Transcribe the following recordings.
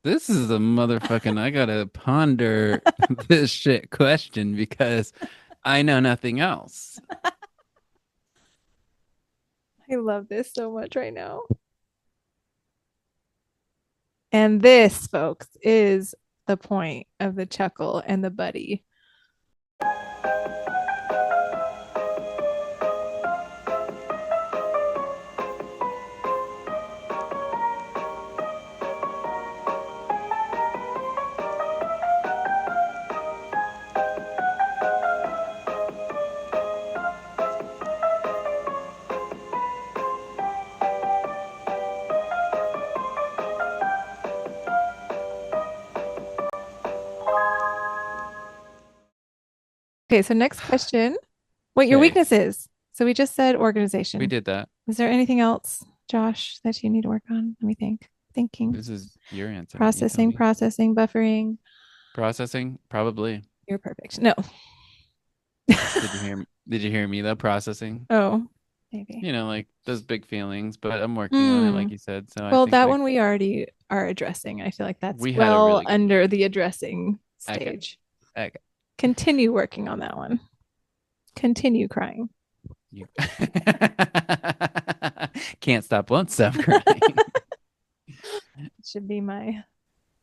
This is a motherfucking, I gotta ponder this shit question because I know nothing else. I love this so much right now. And this, folks, is the point of the chuckle and the buddy. Okay, so next question. What your Okay, weakness is. So we just said we organization. did that. Is there anything else, Josh, that you need to work on? Let me think. Thinking, This is your answer. You tell processing, me. processing, buffering. Processing? Probably. You're perfect. No. Did you hear me though? Processing? Oh, maybe. Like those big feelings, but I'm working on it, Hmm. like you said. So I Well, think that like one we already are addressing. I feel like that's we had a well really good under one. the addressing Okay. stage. Okay. Continue working on that one. Continue crying. You can't stop, won't stop crying. It should be my.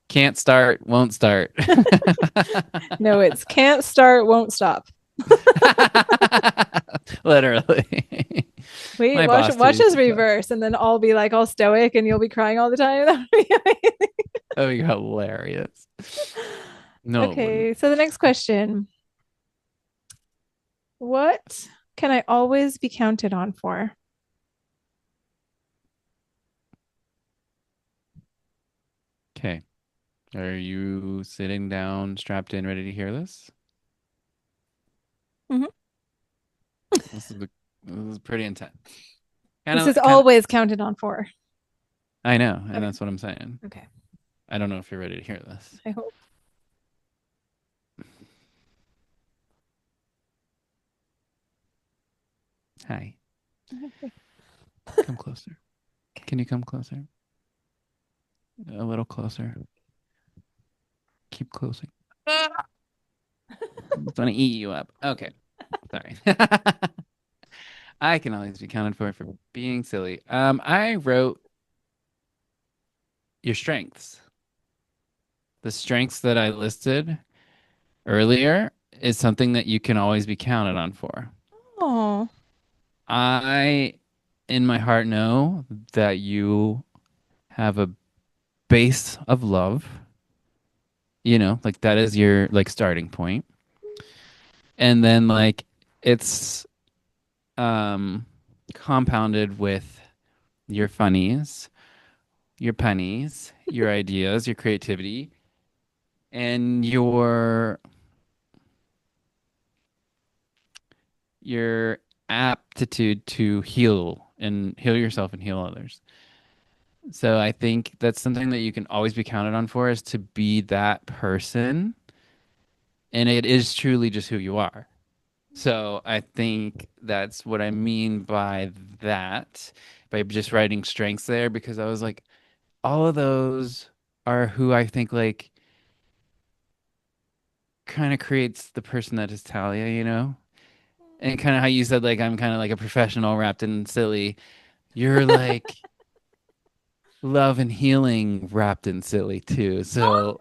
Can't start, won't start. No, it's can't start, won't stop. Literally. Wait, My watch boss too watch used us to tell. reverse, and then I'll be like all stoic, and you'll be crying all the time. That would be amazing. Oh, you're hilarious. No, it wouldn't. Okay, so the next question: what can I always be counted on for? Okay. Are you sitting down, strapped in, ready to hear this? Mhm. This is this is pretty intense. This is Kind of. always counted on for. I know, and Okay. that's what I'm saying. Okay. I don't know if you're ready to hear this. I hope. Hi. Okay. Come closer. Can you come closer? A little closer. Keep closing. Ah! It's gonna eat you up. Okay. Sorry. I can always be counted for being silly. I wrote your strengths. The strengths that I listed earlier is something that you can always be counted on for. Oh. I, in my heart, know that you have a base of love. Like that is your like starting point. And then like it's um compounded with your funnies, your pennies, your ideas, your creativity, and your aptitude to heal and heal yourself and heal others. So I think that's something that you can always be counted on for is to be that person. And it is truly just who you are. So I think that's what I mean by that, by just writing strengths there, because I was like, all of those are who I think like kind of creates the person that is Talia. And kind of how you said like I'm kind of like a professional wrapped in silly. You're like love and healing wrapped in silly too. So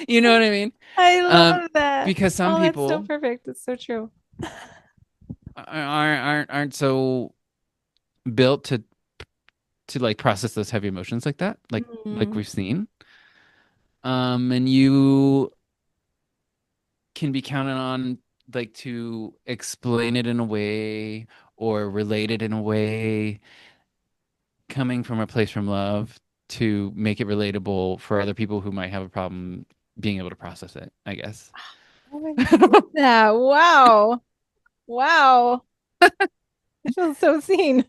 you know what I mean? I Um, love that. because some Oh, that's so people perfect. It's so true. aren't so built to like process those heavy emotions like that, like Mhm. we've seen. And you can be counted on like to explain it in a way or relate it in a way coming from a place from love to make it relatable for other people who might have a problem being able to process it, I guess. Oh my God, I love that. Wow. Wow. I feel so seen.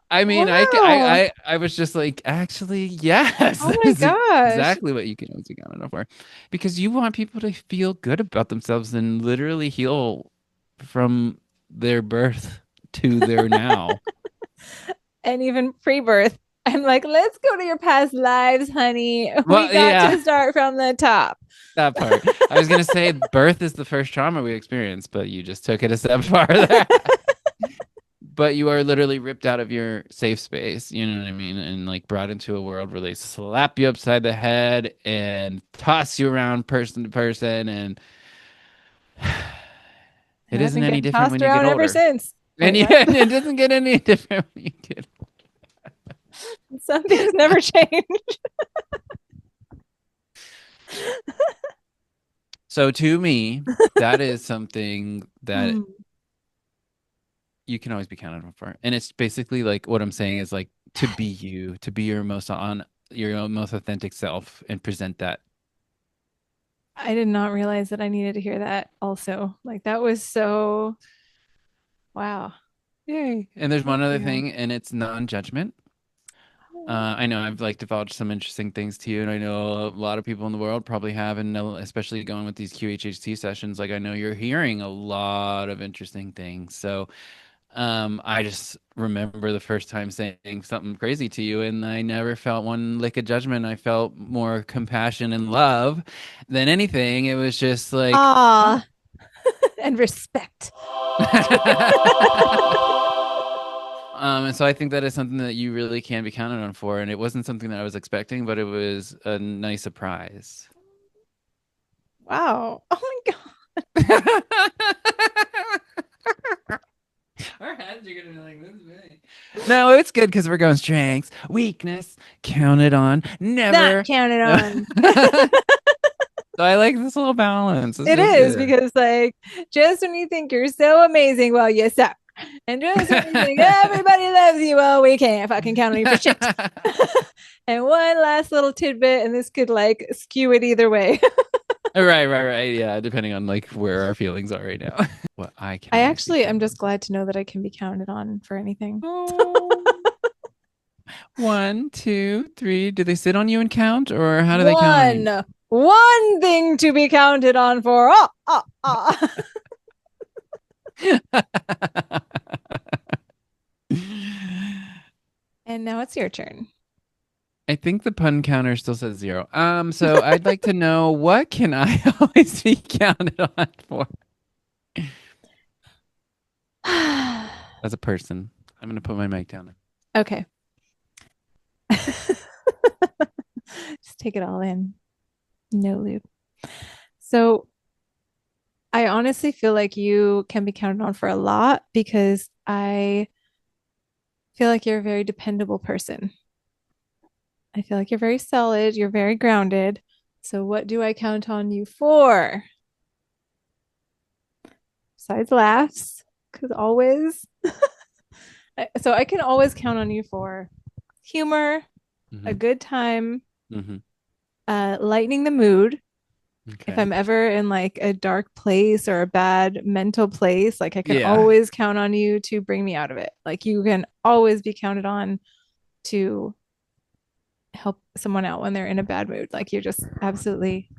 I mean, Wow. I was just like, actually, yes, Oh that my is gosh. exactly what you can always count on for, because you want people to feel good about themselves and literally heal from their birth to their now. And even pre-birth. I'm like, let's go to your past lives, honey. We Well, got yeah, to start from the top. that part. I was gonna say birth is the first trauma we experience, but you just took it a step farther. But you are literally ripped out of your safe space, you know what I mean? And like brought into a world where they slap you upside the head and toss you around person to person. And it And I've isn't been any getting different tossed when you get around ever older. since. And Wait, yeah, what? it doesn't get any different when you get. Some things never change. So to me, that is something that Hmm. you can always be counted on for. And it's basically like what I'm saying is like to be you, to be your own most authentic self and present that. I did not realize that I needed to hear that also. Like that was so wow. Yay. And there's one Thank other you. thing, and it's non-judgment. I know I've like divulged some interesting things to you, and I know a lot of people in the world probably have, and especially going with these QHHT sessions, like I know you're hearing a lot of interesting things. So, I just remember the first time saying something crazy to you, and I never felt one lick of judgment. I felt more compassion and love than anything. It was just like, oh. Ah, and respect. And so I think that is something that you really can be counted on for. And it wasn't something that I was expecting, but it was a nice surprise. Wow. Oh my God. Our heads are gonna be like this big. No, it's good because we're going strengths, weakness, counted on, Not never. counted No. on. So I like this little balance. This It feels is good. because like just when you think you're so amazing, well, you suck. And just when you think everybody loves you, well, we can't fucking count on you for shit. And one last little tidbit, and this could like skew it either way. Right. Yeah, depending on like where our feelings are right now. What I can I always be actually am counted just on. glad to know that I can be counted on for anything. Oh. One, two, three. Do they sit on you and count, or how do they count on you? One thing to be counted on for. Oh, oh, oh. And now it's your turn. I think the pun counter still says zero. So I'd like to know what can I always be counted on for as a person. I'm gonna put my mic down. Okay. Just take it all in. No loop. So I honestly feel like you can be counted on for a lot because I feel like you're a very dependable person. I feel like you're very solid, you're very grounded. So what do I count on you for? Besides laughs, because always. So I can always count on you for humor, a Mm-hmm. good time, Mm-hmm. lightening the mood. If Okay. I'm ever in like a dark place or a bad mental place, like I can Yeah. always count on you to bring me out of it. Like you can always be counted on to help someone out when they're in a bad mood. Like you're just absolutely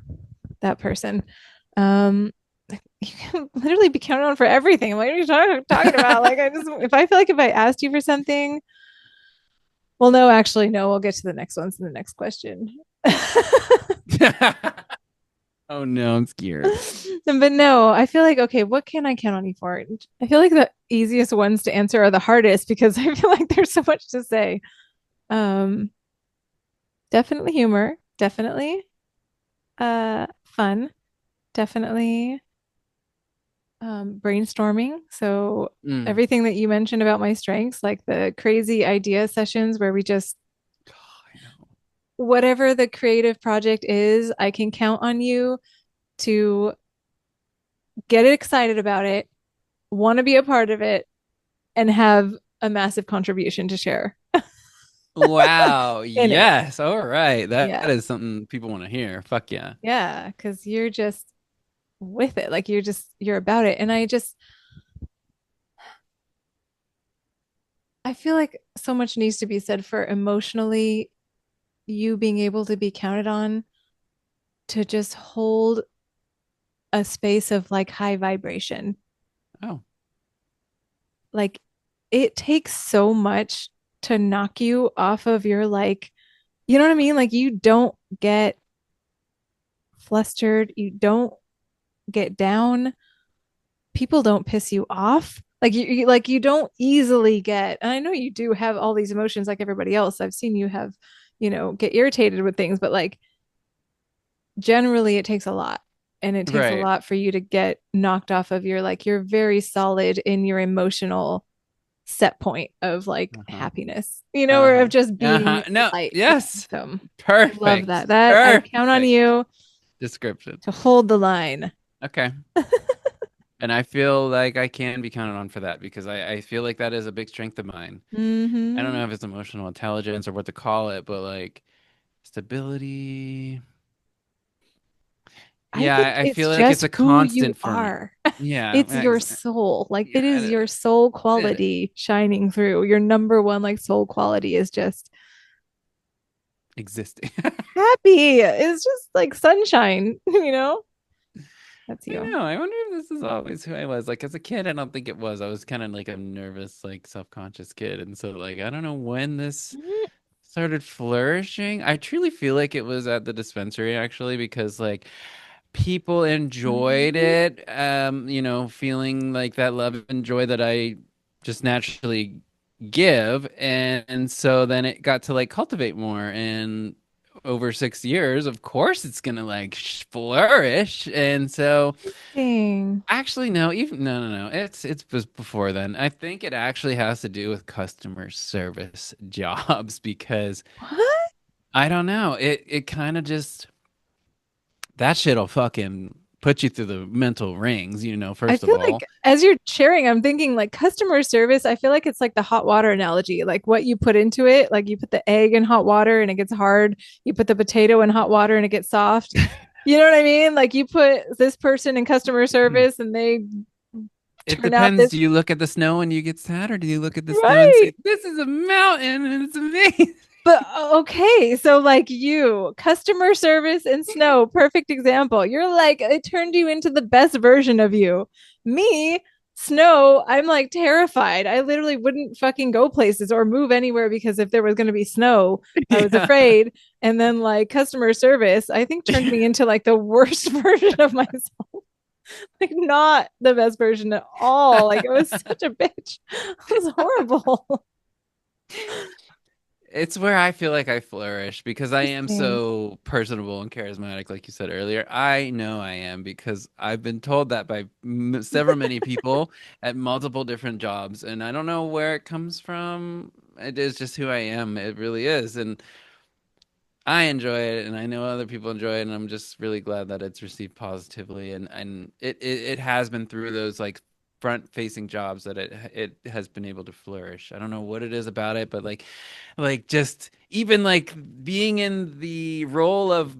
that person. Um, you can literally be counted on for everything. What are you talking about? Like I just, if I feel like if I asked you for something, well, no, actually, no. We'll get to the next ones in the next question. Oh no, I'm scared. But no, I feel like okay, what can I count on you for? I feel like the easiest ones to answer are the hardest because I feel like there's so much to say. Um, definitely humor, definitely fun, definitely brainstorming. So Mm. everything that you mentioned about my strengths, like the crazy idea sessions where we just I know. whatever the creative project is, I can count on you to get excited about it, want to be a part of it, and have a massive contribution to share Wow. in it. Yes. All right. That Yeah. is something people want to hear. Fuck yeah. Yeah. Cause you're just with it. Like you're about it. And I feel like so much needs to be said for emotionally you being able to be counted on to just hold a space of like high vibration. Oh. Like it takes so much to knock you off of your like, you know what I mean? Like you don't get flustered, you don't get down, people don't piss you off. Like like you don't easily get, and I know you do have all these emotions like everybody else. I've seen you have, get irritated with things, but like generally it takes a lot. And it takes a Right. lot for you to get knocked off of your like you're very solid in your emotional set point of like Uh-huh. happiness, or Uh-huh. of just Uh-huh. being No. light. Yes. So I love Perfect. that. That I count on Perfect you description. to hold the line. Okay. And I feel like I can be counted on for that because I feel like that is a big strength of mine. I don't know Hmm. if it's emotional intelligence or what to call it, but like stability. I Yeah, think I it's feel like it's just a who you constant for me. are. Yeah, It's your soul. Like it yeah, is your soul it quality shining through. Your number one like soul quality is just existing. happy. It's just like sunshine, That's I you. know. I wonder if this is always who I was. Like as a kid, I don't think it was. I was kind of like a nervous, like self-conscious kid, and so like I don't know when this started flourishing. I truly feel like it was at the dispensary actually because like people enjoyed Mhm. it, feeling like that love and joy that I just naturally give, and so then it got to like cultivate more, and over 6 years of course it's gonna like flourish, and so Interesting. actually no, even no, it's was before then. I think it actually has to do with customer service jobs because What? I don't know, it kind of just that shit'll fucking put you through the mental rings, I first of feel all. like as you're sharing, I'm thinking like customer service. I feel like it's like the hot water analogy, like what you put into it. Like you put the egg in hot water and it gets hard. You put the potato in hot water and it gets soft. You know what I mean? Like you put this person in customer service and they It turn out depends. this Do you look at the snow and you get sad, or do you look at the snow and right. say, "This is a mountain and it's amazing"? But okay, so like you, customer service and snow, perfect example. You're like, it turned you into the best version of you. Me, snow, I'm like terrified. I literally wouldn't fucking go places or move anywhere because if there was going to be snow, I was Yeah. afraid. And then like customer service, I think turned me into like the worst version of myself. Like not the best version at all. Like it was such a bitch. It was horrible. It's where I feel like I flourish because I am Interesting. so personable and charismatic, like you said earlier. I know I am because I've been told that by several many people at multiple different jobs, and I don't know where it comes from. It is just who I am. It really is, and I enjoy it, and I know other people enjoy it, and I'm just really glad that it's received positively, and it has been through those like front facing jobs that it has been able to flourish. I don't know what it is about it, but like just even like being in the role of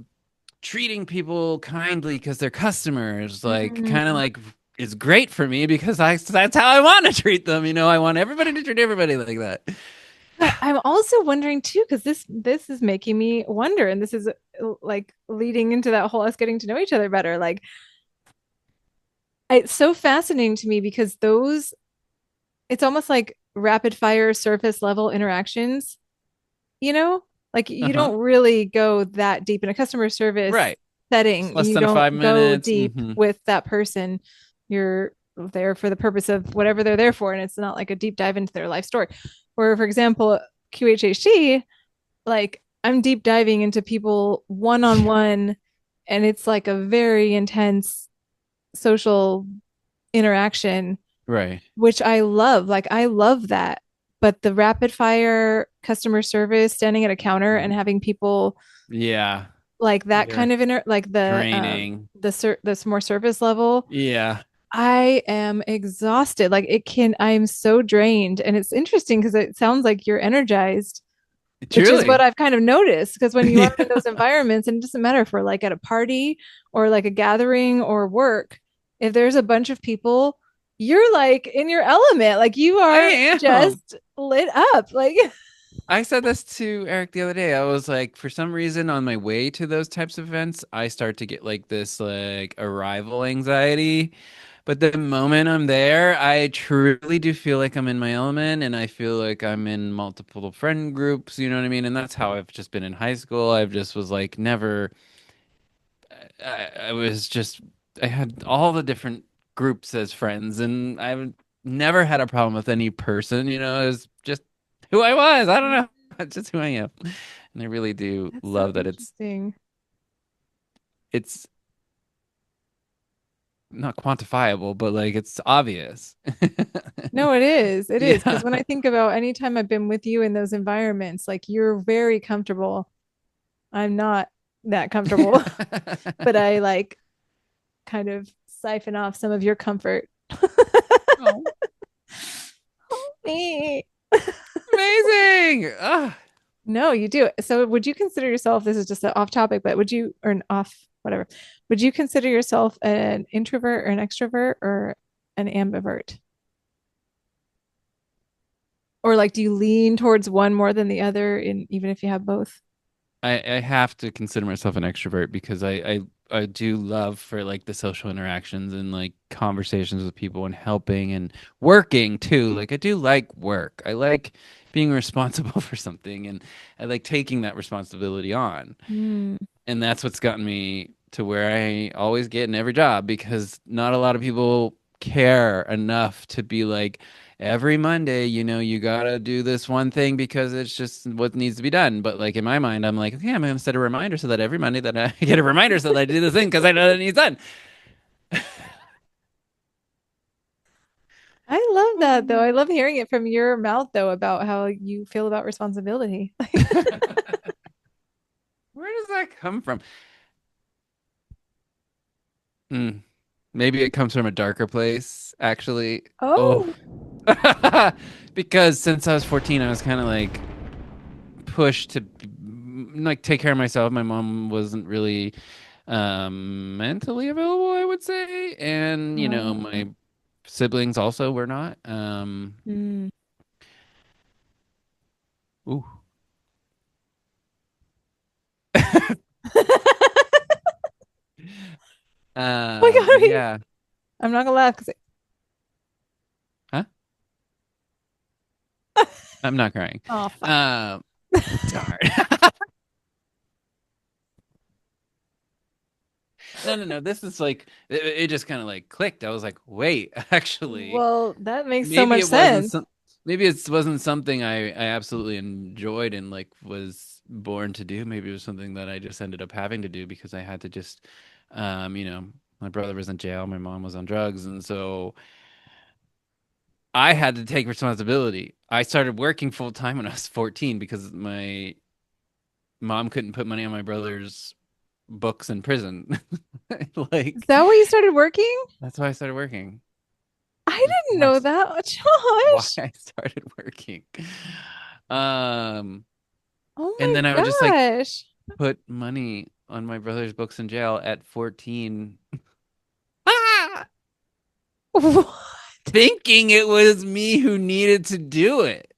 treating people kindly because they're customers, like kind of Mm. like is great for me because that's how I want to treat them. I want everybody to treat everybody like that. But I'm also wondering too, because this is making me wonder, and this is like leading into that whole us getting to know each other better. Like it's so fascinating to me because it's almost like rapid fire surface level interactions, you know? Like you Uh-huh. don't really go that deep in a customer service Right. It's setting. less You than a don't five go minutes. deep Hmm. with that person. You're there for the purpose of whatever they're there for, and it's not like a deep dive into their life story. Where, for example, QHHT, like I'm deep diving into people one on one, and it's like a very intense social interaction, Right. which I love. Like I love that. But the rapid fire customer service, standing at a counter and Mhm. having people Yeah. like that Very kind of like draining. this more surface level, Yeah. I am exhausted. Like I'm so drained. And it's interesting because it sounds like you're energized, which is what Truly. I've kind of noticed. Because when you are in Yeah. those environments, and it doesn't matter if we're like at a party or like a gathering or work, if there's a bunch of people, you're like in your element. Like you are I am. just lit up. Like, I said this to Eric the other day. I was like, for some reason, on my way to those types of events, I start to get like this like arrival anxiety But the moment I'm there, I truly do feel like I'm in my element and I feel like I'm in multiple friend groups, you know what I mean? And that's how I've just been in high school. I've just was like never I was just I had all the different groups as friends and I've never had a problem with any person, you know, it was just who I was. I don't know. It's just who I am. And I really do That's so love that interesting. it's not quantifiable, but like it's obvious. No, it is. It is. Because Yeah. when I think about any time I've been with you in those environments, like you're very comfortable. I'm not that comfortable, but I like kind of siphon off some of your comfort. Oh, Me. amazing. Ah, No, you do. So would you consider yourself, this is just an off topic, but would you, or an off, whatever, would you consider yourself an introvert or an extrovert or an ambivert? Or like, do you lean towards one more than the other in even if you have both? I have to consider myself an extrovert because I do love for like the social interactions and like conversations with people and helping and working too. Like I do like work. I like being responsible for something and I like taking that responsibility on. Hmm. And that's what's gotten me to where I always get in every job because not a lot of people care enough to be like every Monday, you know, you gotta do this one thing because it's just what needs to be done. But like in my mind, I'm like, okay, I'm gonna set a reminder so that every Monday that I get a reminder so that I do the thing because I know that it needs done. I love that though. I love hearing it from your mouth though about how you feel about responsibility. Where does that come from? Hmm. Maybe it comes from a darker place, actually. Oh, Oh, because since I was 14, I was kind of like push to like take care of myself. My mom wasn't really mentally available, I would say, and you know, oh. my siblings also were not. Mm. Ooh. Oh my God, wait. Yeah. I'm not gonna laugh because Huh? I'm not crying. oh fuck. Um, darn. No, no, no. This is like it just kind of like clicked. I was like, wait, actually, Well, that makes so maybe much it wasn't sense. some maybe it wasn't something I absolutely enjoyed and like was born to do. Maybe it was something that I just ended up having to do because I had to just you know, my brother was in jail, my mom was on drugs, and so I had to take responsibility. I started working full time when I was 14 because my mom couldn't put money on my brother's books in prison. Is Like that why you started working? that's why I started working. I That's didn't why know that, why Josh. I started working. Um, Oh and then I would just like my gosh. put money on my brother's books in jail at 14. Ah! What? Thinking it was me who needed to do it.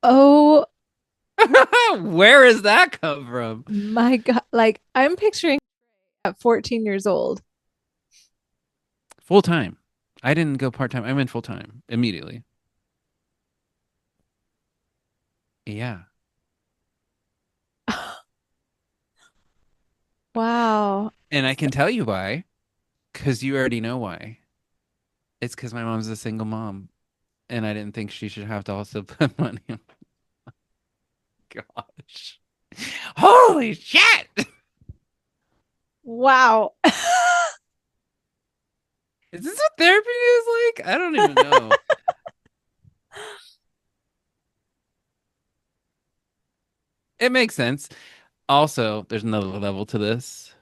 Oh Where does that come from? my God. Like I'm picturing at 14 years old. Full time. I didn't go part time. I went full time immediately. Yeah. Wow. And I can tell you why, because you already know why. It's because my mom's a single mom, and I didn't think she should have to also put money on. Gosh. Holy shit! Wow. Is this what therapy is like? I don't even know. It makes sense. Also, there's another level to this.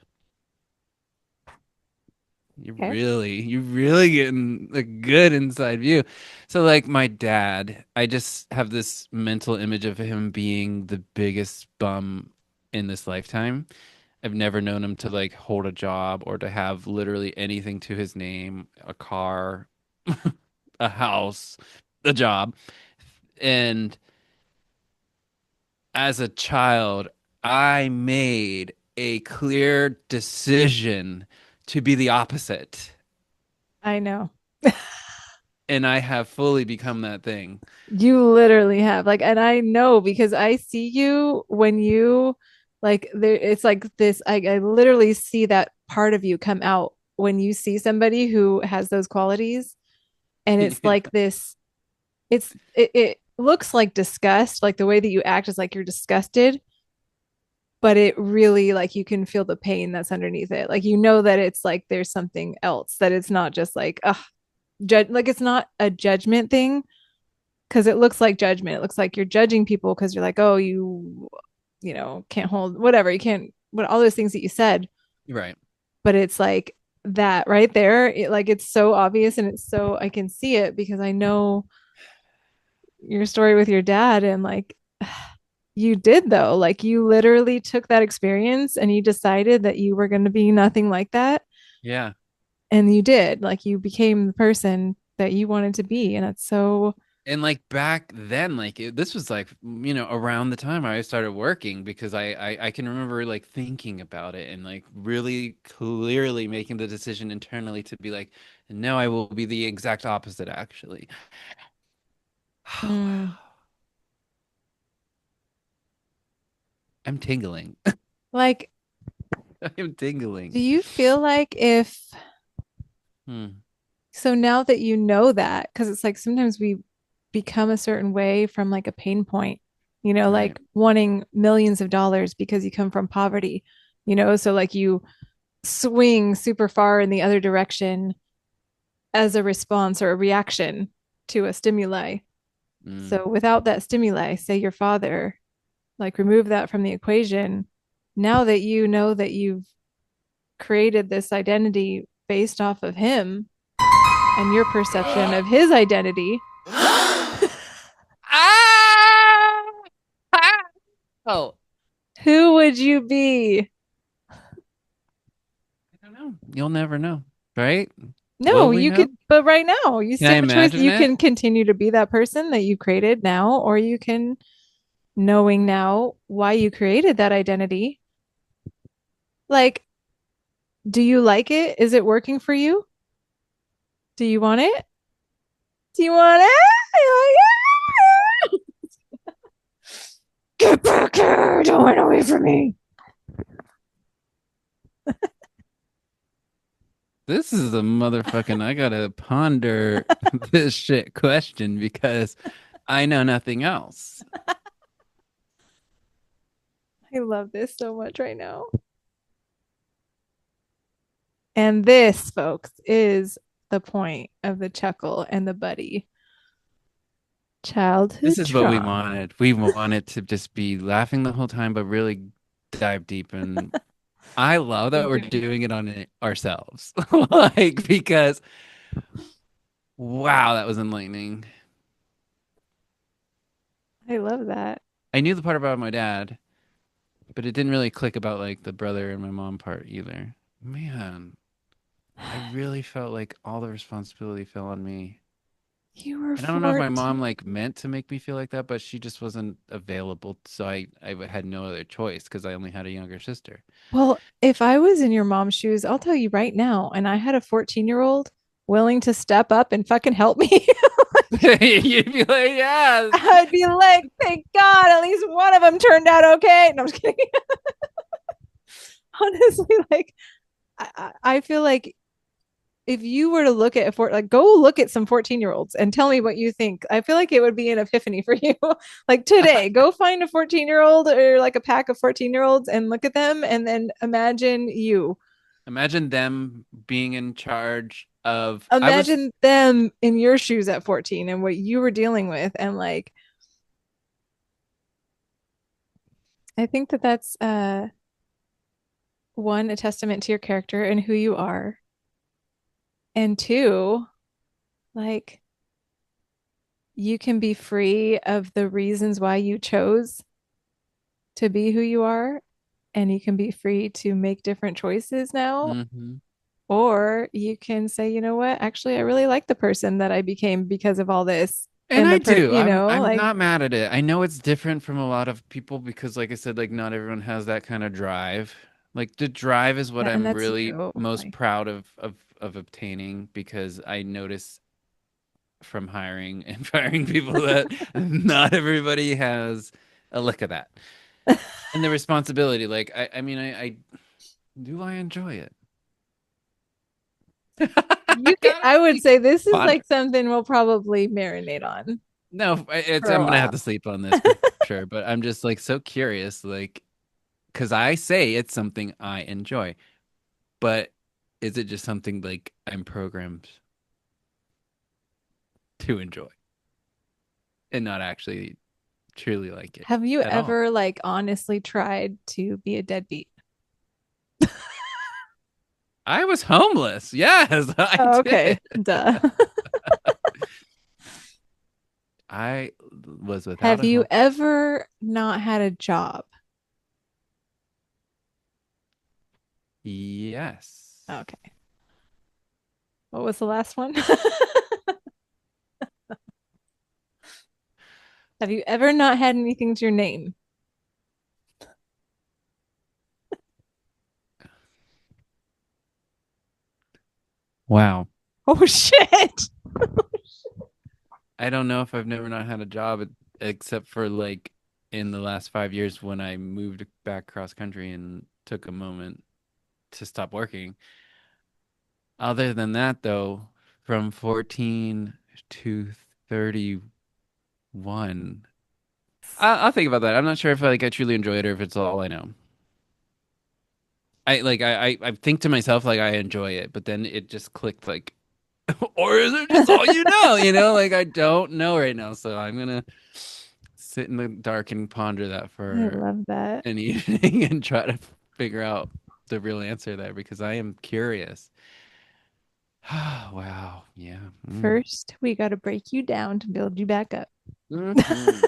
Okay. You're really getting a good inside view. So, like my dad, I just have this mental image of him being the biggest bum in this lifetime. I've never known him to like hold a job or to have literally anything to his name, a car, a house, a job. And as a child, I made a clear decision to be the opposite. I know. And I have fully become that thing. You literally have like, and I know because I see you when you like there, it's like this. I literally see that part of you come out when you see somebody who has those qualities, and it's Yeah. like this. It looks like disgust, like the way that you act is like you're disgusted, but it really like you can feel the pain that's underneath it. Like you know that it's like there's something else, that it's not just like judge, like it's not a judgment thing because it looks like judgment. It looks like you're judging people because you're like, oh, you know, can't hold whatever, you can't, what, all those things that you said. Right. But it's like that right there, like it's so obvious, and it's so, I can see it because I know your story with your dad, and like you did though, like you literally took that experience and you decided that you were going to be nothing like that, Yeah. and you did, like you became the person that you wanted to be, and it's so. And like back then, like this was like, around the time I started working because I can remember like thinking about it and like really clearly making the decision internally to be like, no, I will be the exact opposite actually. Oh, Mm. wow. I'm tingling. Like, I'm tingling. do you feel like if, Hmm. so now that you know that, because it's like sometimes we become a certain way from like a pain point, you know, Right. like wanting millions of dollars because you come from poverty, you know, so like you swing super far in the other direction as a response or a reaction to a stimuli. Mm. So without that stimuli, say your father, like remove that from the equation. Now that you know that you've created this identity based off of him and your perception of his identity, Ah! Ah! Oh, who would you be? I don't know. You'll never know, right? Will No, we you know? could, but right now, you Can still I have a choice. imagine You it? can continue to be that person that you created now, or you can, knowing now why you created that identity, like, do you like it? Is it working for you? Do you want it? Do you want it? Get back here! Don't run away from me. This is a motherfucking, I gotta ponder this shit question because I know nothing else. I love this so much right now. And this, folks, is the point of the chuckle and the buddy. This Childhood is what we trauma. wanted. We wanted to just be laughing the whole time, but really dive deep. And I love that we're Thinking. doing it on it ourselves. Like, because wow, that was enlightening. I love that. I knew the part about my dad, but it didn't really click about like the brother and my mom part either. Man, I really felt like all the responsibility fell on me. You were And I don't know if my mom 14. like meant to make me feel like that, but she just wasn't available. So I had no other choice because I only had a younger sister. Well, if I was in your mom's shoes, I'll tell you right now, and I had a 14-year-old willing to step up and fucking help me, You'd be like, yes. I'd be like, thank God, at least one of them turned out okay. No, I'm just kidding. Honestly, like, I feel like if you were to look at like go look at some 14-year-olds and tell me what you think, I feel like it would be an epiphany for you. Like today, go find a 14-year-old or like a pack of 14-year-olds and look at them and then imagine you. Imagine them being in charge of. I was. Imagine them in your shoes at 14 and what you were dealing with, and like I think that that's one, a testament to your character and who you are, and two, like you can be free of the reasons why you chose to be who you are, and you can be free to make different choices now. Mhm. Or you can say, you know what, actually, I really like the person that I became because of all this. And And I the do. you I'm know, I'm like, not mad at it. I know it's different from a lot of people because like I said, like not everyone has that kind of drive. Like the drive is what that, and I'm that's really you. most Like, proud of of obtaining because I notice from hiring and firing people that not everybody has a lick of that. And the responsibility, like I mean I do I enjoy it? I You can, gotta I would like say this is ponder. like something we'll probably marinate on No, it's for a I'm gonna have while. to sleep on this for sure. But I'm just like so curious, like because I say it's something I enjoy, but is it just something like I'm programmed to enjoy and not actually truly like it Have you at all? ever like honestly tried to be a deadbeat? I was homeless. Yes, I Oh, okay, did. duh. I was without Have a you home. ever not had a job? Yes. Okay. What was the last one? Have you ever not had anything to your name? Wow. Oh shit. I don't know if I've never not had a job except for like in the last 5 years when I moved back cross country and took a moment to stop working. Other than that, though, from 14 to 31, I'll think about that. I'm not sure if like I truly enjoy it or if it's all I know. I think to myself like I enjoy it, but then it just clicked like, or is it just all you know? You know, like I don't know right now, so I'm gonna sit in the dark and ponder that I for love that. an evening and try to figure out the real answer there because I am curious. Wow. Yeah. First, we got to break you down to build you back up. Mm-hmm.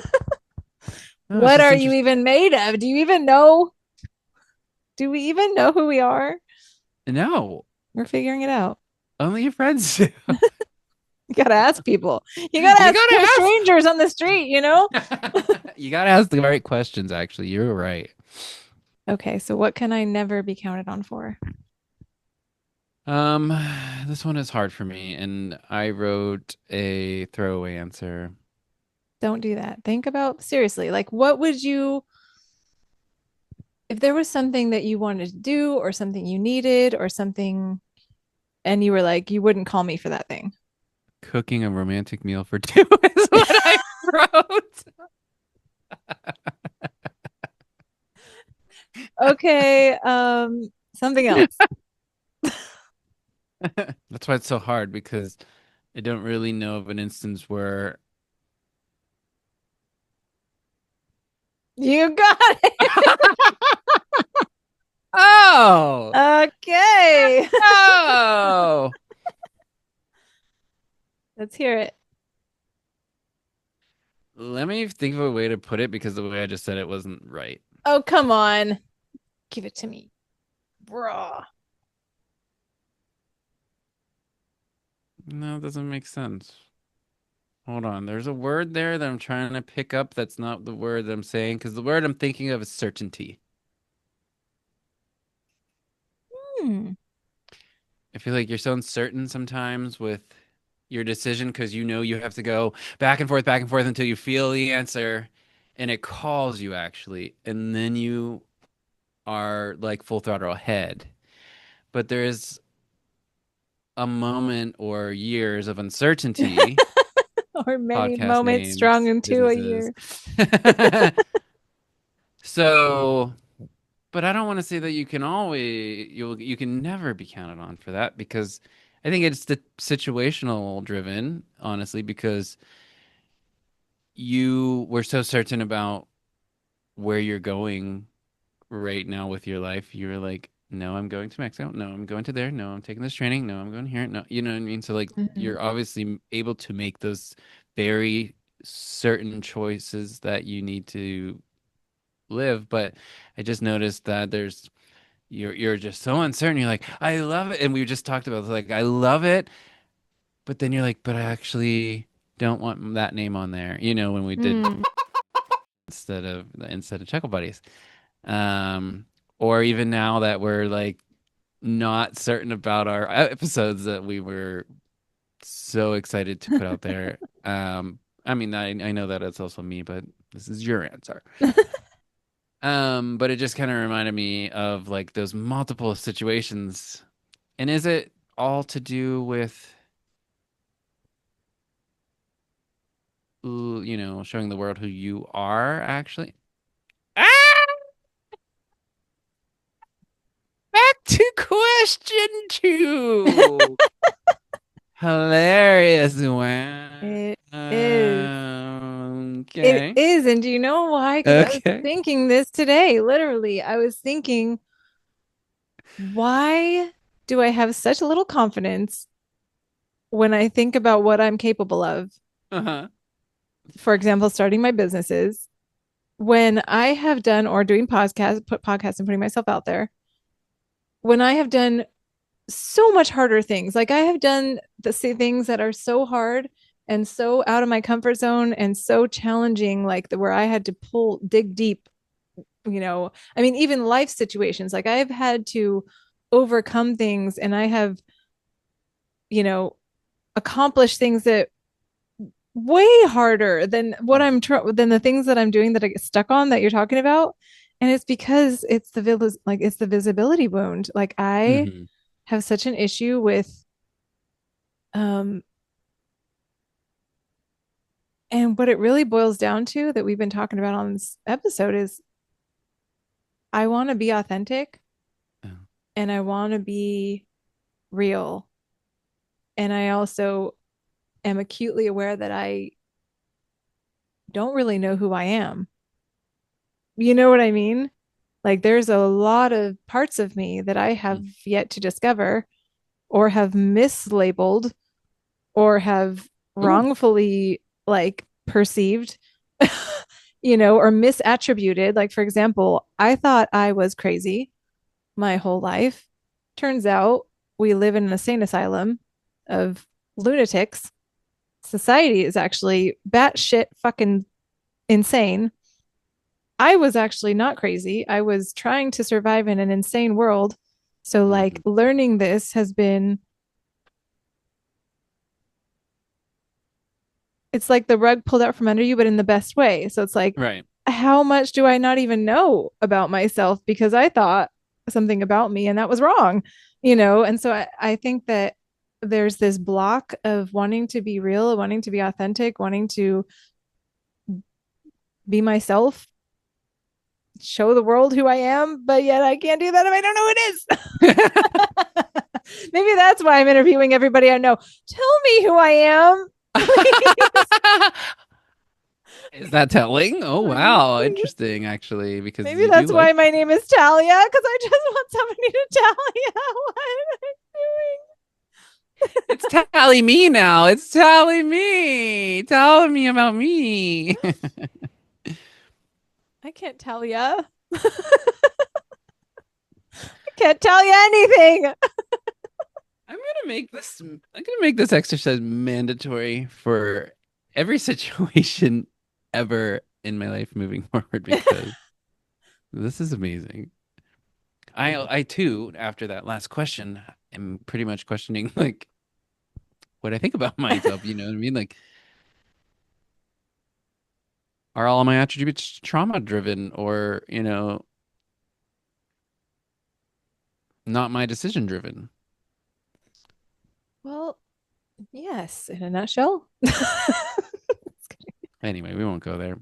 Oh, this What is are you interesting. even made of? Do you even know? Do we even know who we are? No, We're figuring it out. only your friends do. You got to ask people. You got to You ask gotta strangers on the street, you know? ask. You gotta ask the right questions, actually. You're right. Okay, so what can I never be counted on for? Um, this one is hard for me, and I wrote a throwaway answer. Don't do that. Think about seriously, like what would you, if there was something that you wanted to do or something you needed or something, and you were like, you wouldn't call me for that thing. Cooking a romantic meal for two is what I wrote. Okay, something else. That's why it's so hard because I don't really know of an instance where. You got it. Oh, Okay. oh. Let's hear it. Let me think of a way to put it because the way I just said it wasn't right. Oh, come on. Give it to me. Bruh. No, it doesn't make sense. Hold on. There's a word there that I'm trying to pick up that's not the word that I'm saying because the word I'm thinking of is certainty. Hmm. I feel like you're so uncertain sometimes with your decision because you know you have to go back and forth until you feel the answer and it calls you actually. And then you are like full throttle ahead. But there is a moment or years of uncertainty, Or many podcast moments strung names, into a businesses. year. So, but I don't want to say that you can never be counted on for that because I think it's the situational driven, honestly, because you were so certain about where you're going right now with your life. You're like, no, I'm going to Mexico. No, I'm going to there. No, I'm taking this training. No, I'm going here. No, you know what I mean? So like Mhm. you're obviously able to make those very certain choices that you need to live, but I just noticed that you're just so uncertain. You're like, I love it. And we just talked about like I love it, but then you're like, but I actually don't want that name on there. You know, when we did Mm. instead of Chuckle Buddies. Um, or even now that we're like not certain about our episodes that we were so excited to put out there. I mean, I know that it's also me, but this is your answer. But it just kind of reminded me of like those multiple situations. And is it all to do with, showing the world who you are actually? Ah! Back to question two. Hilarious. Wow. It is. It Okay. is. And do you know why? Because I was Okay. thinking this today. Literally, I was thinking, why do I have such little confidence when I think about what I'm capable of? Uh-huh. For example, starting my businesses, when I have done or doing podcasts, put podcasts and putting myself out there, when I have done so much harder things, like I have done the same things that are so hard and so out of my comfort zone and so challenging, like where I had to dig deep, I mean, even life situations, like I've had to overcome things and I have, you know, accomplished things that way harder than than the things that I'm doing that I get stuck on that you're talking about. And it's because it's the visibility wound. Like I Mm-hmm. have such an issue with um and what it really boils down to that we've been talking about on this episode is I want to be authentic and I want to be real. And I also am acutely aware that I don't really know who I am. You know what I mean? Like there's a lot of parts of me that I have yet to discover or have mislabeled or have Ooh. wrongfully like perceived, or misattributed. Like, for example, I thought I was crazy my whole life. Turns out we live in an insane asylum of lunatics. Society is actually batshit fucking insane. I was actually not crazy. I was trying to survive in an insane world. So, like, Mm-hmm. learning this has been, it's like the rug pulled out from under you, but in the best way. So, it's like, Right. how much do I not even know about myself because I thought something about me and that was wrong, And so I think that there's this block of wanting to be real, wanting to be authentic, wanting to be myself, show the world who I am, but yet I can't do that if I don't know who it is. Maybe that's why I'm interviewing everybody I know. Tell me who I am, please. Is that telling? Oh, wow. Interesting, actually, because Maybe you do that's why like my name is Talia, because I just want somebody to tell me what I'm it's telling me now. It's telling me. Telling me about me. I can't tell you. I can't tell you anything. I'm gonna make this exercise mandatory for every situation ever in my life moving forward because this is amazing. I too, after that last question, am pretty much questioning like what I think about myself, you know what I mean? Like, are all of my attributes trauma driven or, not my decision driven? Well, yes, in a nutshell. Anyway, we won't go there.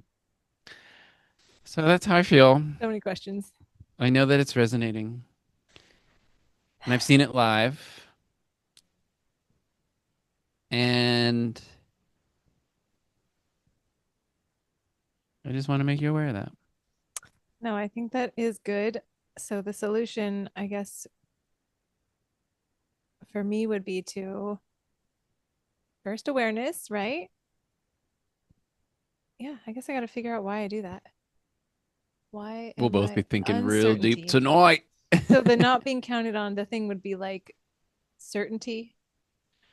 So that's how I feel. So many questions. I know that it's resonating, and I've seen it live, and I just want to make you aware of that. No, I think that is good. So the solution, I guess, for me would be to first awareness, right? Yeah, I guess I got to figure out why I do that. Why We'll am both be I thinking real deep uncertainty? tonight. So the not being counted on, the thing would be like certainty.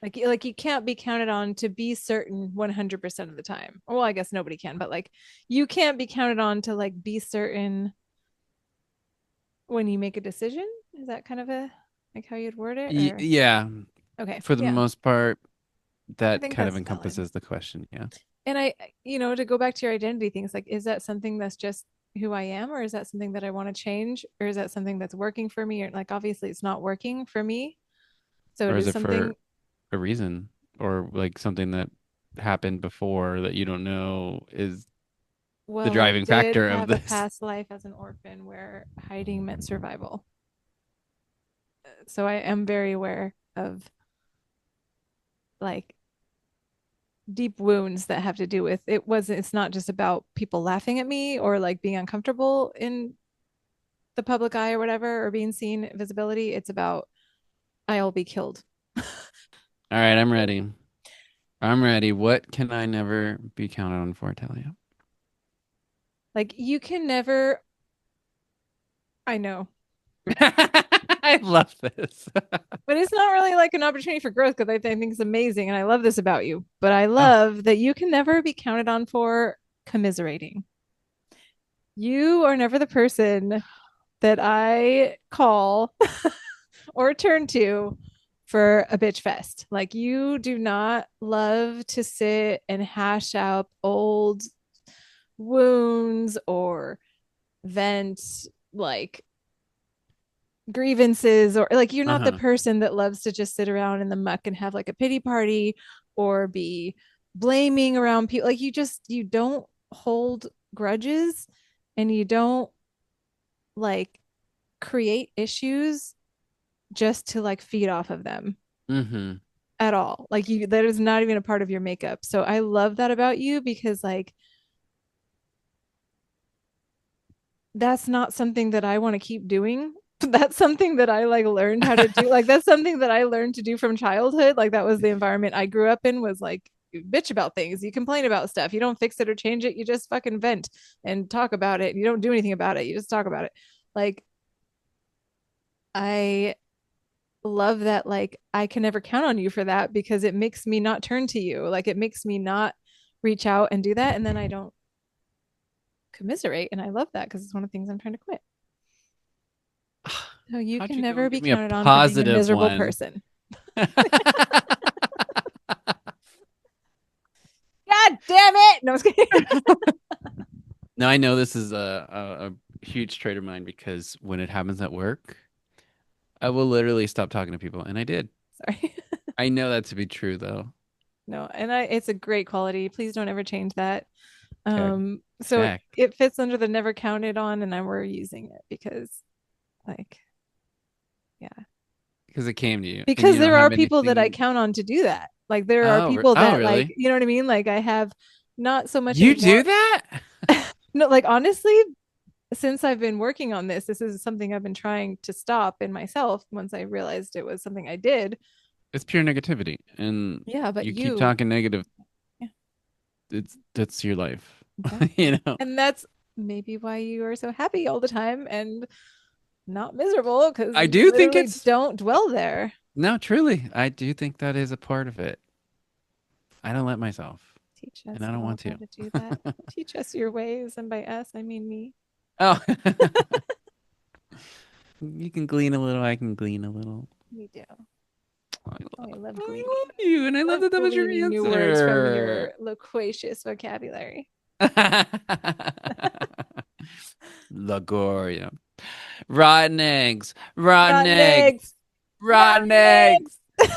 Like you can't be counted on to be certain 100% of the time. Well, I guess nobody can, but like you can't be counted on to like be certain when you make a decision. Is that kind of a Like how you'd word it, or Yeah, okay, for the yeah, most part, I that think kind of that's valid. encompasses the question. Yeah. And to go back to your identity things, like, is that something that's just who I am, or is that something that I want to change, or is that something that's working for me? Or like, obviously, it's not working for me, so Or it is is it for something. a reason or like something that happened before that you don't know is the Well, I driving did factor of have a this? past life as an orphan where hiding meant survival, so I am very aware of like deep wounds that have to do with it's not just about people laughing at me or like being uncomfortable in the public eye or whatever, or being seen, visibility. It's about I'll be killed. All right, I'm ready. I'm ready. What can I never be counted on for, Talia? Like you can never. I know, I love this. but it's not really like an opportunity for growth because I think it's amazing and I love this about you. But I Oh, love that you can never be counted on for commiserating. You are never the person that I call or turn to for a bitch fest. Like you do not love to sit and hash out old wounds or vent like grievances, or like you're not the uh-huh. person that loves to just sit around in the muck and have like a pity party or be blaming around people. Like you don't hold grudges, and you don't like create issues just to like feed off of them Mm-hmm. at all. Like you, that is not even a part of your makeup. So I love that about you because like that's not something that I want to keep doing. That's something that I like learned how to do. Like that's something that I learned to do from childhood. Like that was the environment I grew up in, was like you bitch about things, you complain about stuff, you don't fix it or change it, you just fucking vent and talk about it. You don't do anything about it, you just talk about it. Like I love that, like I can never count on you for that because it makes me not turn to you. Like it makes me not reach out and do that, and then I don't commiserate, and I love that because it's one of the things I'm trying to quit. So you How'd can you go never and be give me a counted on for being a positive miserable one? person. God damn it. No, I was kidding. Now I know this is a huge trait of mine because when it happens at work, I will literally stop talking to people, and I did. Sorry. I know that to be true, though. No, and it's a great quality. Please don't ever change that. Okay. So Check. it fits under the never counted on, and we're using it because, like, yeah, Because it came to you, and because you don't there have are people that I anything. count on to do that. Like, there are people Oh, that, like, really? you know what I mean? Like, I have not so much You do anymore. that? No, like, honestly, since I've been working on this is something I've been trying to stop in myself once I realized it was something I did. It's pure negativity, and Yeah, but you keep you, talking negative. yeah, That's your life, exactly. you know. And that's maybe why you are so happy all the time and not miserable, because I you do think literally it's don't dwell there. no, truly, I do think that is a part of it. I don't let myself, Teach and us I don't all want how to. to do that. Teach us your ways. And by us, I mean me. Oh, you can glean a little. I can glean a little. We do. I Oh, I love I gleaning. love you, and I love Love that that was your gleaning new words from answer. your loquacious vocabulary. LaGoria. Rotten eggs. Rotten Rotten eggs. eggs. Rotten Rotten eggs. eggs.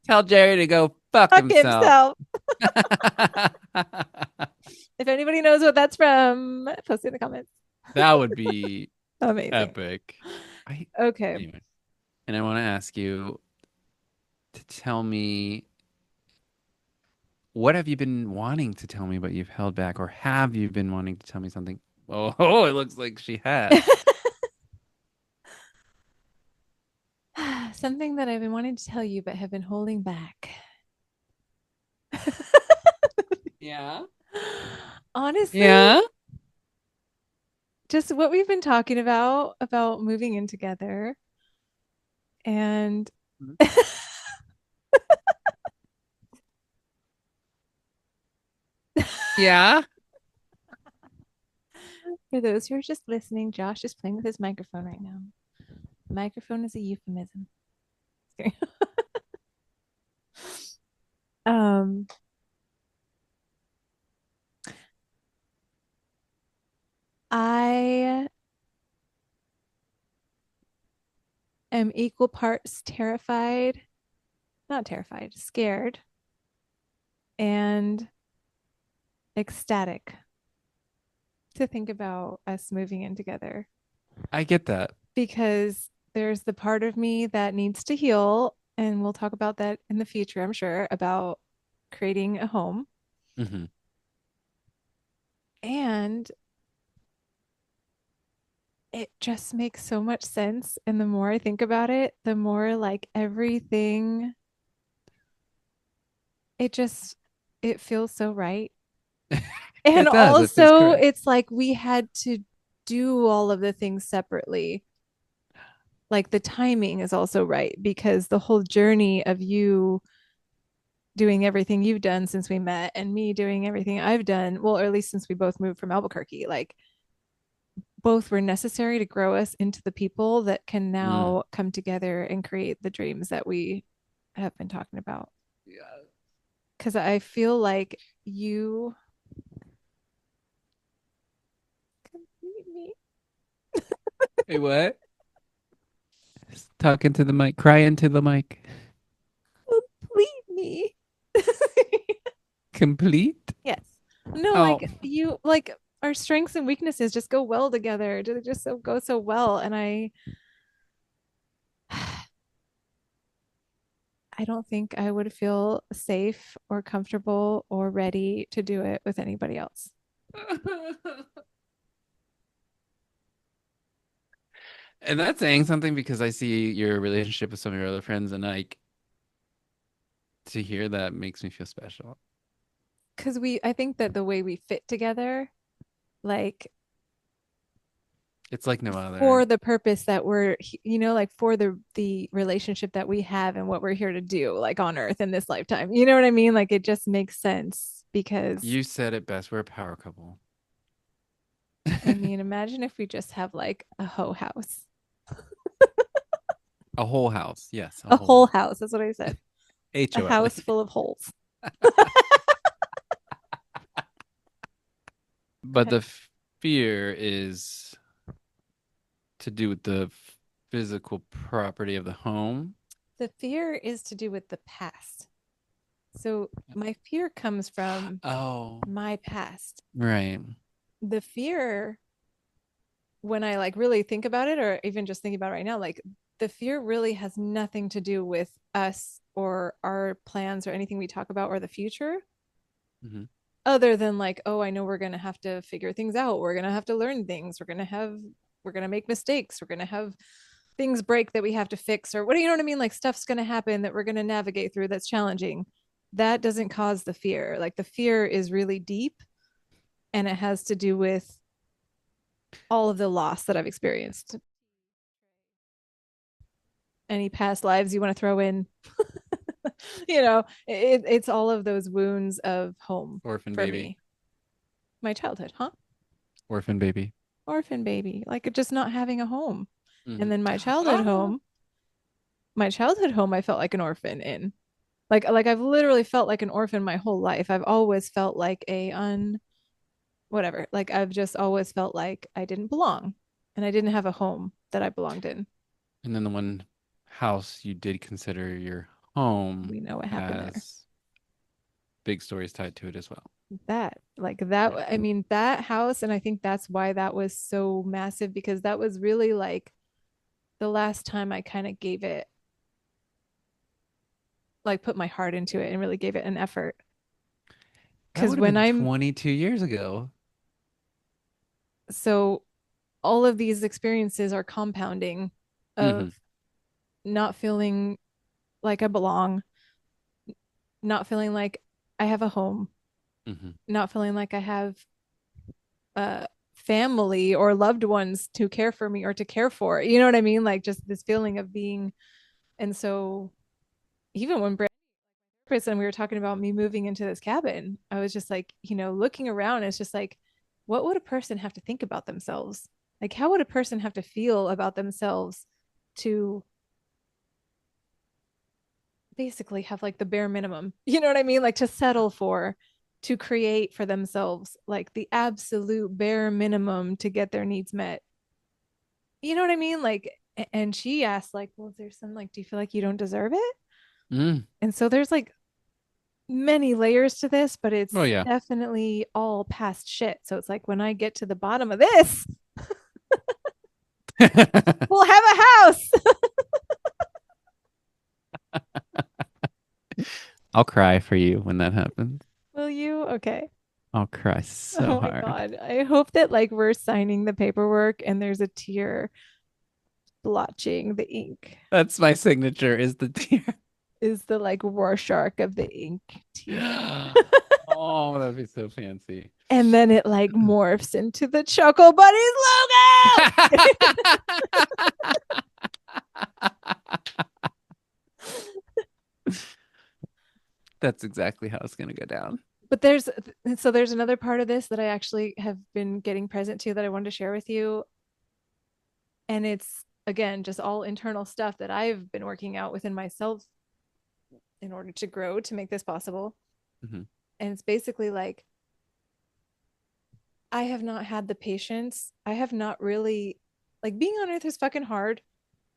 Tell Jerry to go fuck Fuck himself. himself. If anybody knows what that's from, post it in the comments. That would be Amazing. epic. I Okay. anyway, and I want to ask you to tell me what have you been wanting to tell me, but you've held back, or have you been wanting to tell me something? Oh, oh, it looks like she has. Something that I've been wanting to tell you but have been holding back. Yeah. Honestly, Yeah. just what we've been talking about moving in together. And Yeah. for those who are just listening, Josh is playing with his microphone right now. Microphone is a euphemism. um, I am equal parts terrified, not terrified, scared, and ecstatic to think about us moving in together I get that. because there's the part of me that needs to heal. And we'll talk about that in the future, I'm sure, about creating a home. Hmm. And it just makes so much sense. And the more I think about it, the more like everything, it just, it feels so right. And It does. It feels also, correct. it's like we had to do all of the things separately. Like the timing is also right because the whole journey of you doing everything you've done since we met and me doing everything I've done, well, or at least since we both moved from Albuquerque, like both were necessary to grow us into the people that can Mm. now come together and create the dreams that we have been talking about. Yeah. Because I feel like you complete me. Hey, what? Talking to the mic, cry into the mic. Complete me. Complete? Yes. No, Oh, like you, like our strengths and weaknesses just go well together. They just so go so well. And I don't think I would feel safe or comfortable or ready to do it with anybody else. and that's saying something because I see your relationship with some of your other friends, and like to hear that makes me feel special. Because I think that the way we fit together, like It's like no other. for the purpose that we're, like for the relationship that we have and what we're here to do, like on Earth in this lifetime. You know what I mean? Like it just makes sense because You said it best. We're a power couple. I mean, imagine if we just have like a hoe house, A whole house. Yes, a a whole whole house. house. That's what I said. A HOL. house full of holes. But the fear is to do with the physical property of the home. The fear is to do with the past. So my fear comes from Oh, my past. right. The fear, when I like really think about it, or even just thinking about it right now, like the fear really has nothing to do with us or our plans or anything we talk about or the future, Hmm. other than like, oh, I know we're going to have to figure things out. We're going to have to learn things. We're going to make mistakes. We're going to have things break that we have to fix, or what do you know what I mean? Like stuff's going to happen that we're going to navigate through that's challenging. That doesn't cause the fear. Like the fear is really deep and it has to do with all of the loss that I've experienced. Any past lives you want to throw in? It's all of those wounds of home Orphan for baby. me. My childhood, huh? Orphan baby. Orphan baby, like just not having a home. And Hmm. then Ah. my childhood home, I felt like an orphan in. Like I've literally felt like an orphan my whole life. I've always felt like a un whatever. Like I've just always felt like I didn't belong and I didn't have a home that I belonged in. And then the one house you did consider your home We know what happened there. has big stories tied to it as well. That, Yeah. I mean, that house, and I think that's why that was so massive because that was really like the last time I kind of gave it, like put my heart into it and really gave it an effort. That Because would have when been I'm 22 years ago. so all of these experiences are compounding Hmm. of not feeling like I belong, not feeling like I have a home, Hmm. not feeling like I have a family or loved ones to care for me or to care for. You know what I mean? Like just this feeling of being. And so even when Chris and we were talking about me moving into this cabin, I was just like, looking around, it's just like, what would a person have to think about themselves? Like, how would a person have to feel about themselves to basically have like the bare minimum. You know what I mean? Like to settle for, to create for themselves like the absolute bare minimum to get their needs met. You know what I mean? Like, and she asked, like, well, is there some like, do you feel like you don't deserve it? Mm. And so there's like many layers to this, but Oh it's yeah. definitely all past shit. So it's like when I get to the bottom of this, we'll have a house. I'll cry for you when that happens. Will you? Okay. I'll cry so Oh my hard. God. I hope that like we're signing the paperwork and there's a tear blotching the ink. That's my signature is the tear. Is the like Rorschach of the ink tear. Oh, that'd be so fancy. And then it like morphs into the Chuckle Buddies logo. That's exactly how it's gonna go down. But there's another part of this that I actually have been getting present to that I wanted to share with you. And it's again just all internal stuff that I've been working out within myself in order to grow to make this possible. Hmm. And it's basically like I have not had the patience. I have not really like being on Earth is fucking hard.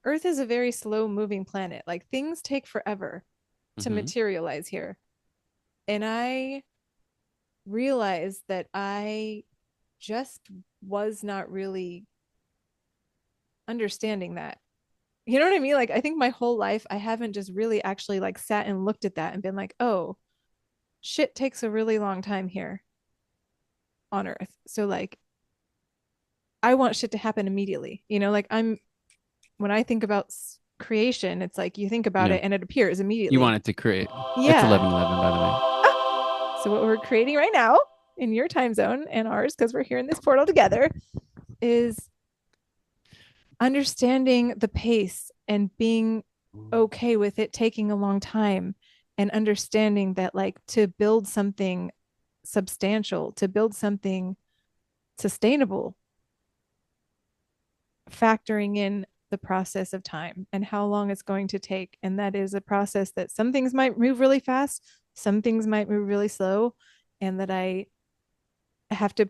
Earth is a very slow moving planet. Like things take forever to Hmm. materialize here. And I realized that I just was not really understanding that. You know what I mean? Like I think my whole life I haven't just really actually like sat and looked at that and been like, "Oh, shit takes a really long time here on Earth." So like I want shit to happen immediately. You know, like I'm when I think about creation, it's like you think about Yeah. it and it appears You immediately. want it to create. It's Yeah. 11:11, by the way. So what we're creating right now in your time zone and ours, because we're here in this portal together, is understanding the pace and being okay with it taking a long time and understanding that like to build something substantial, to build something sustainable, factoring in the process of time and how long it's going to take. And that is a process that some things might move really fast, some things might move really slow, and that I have to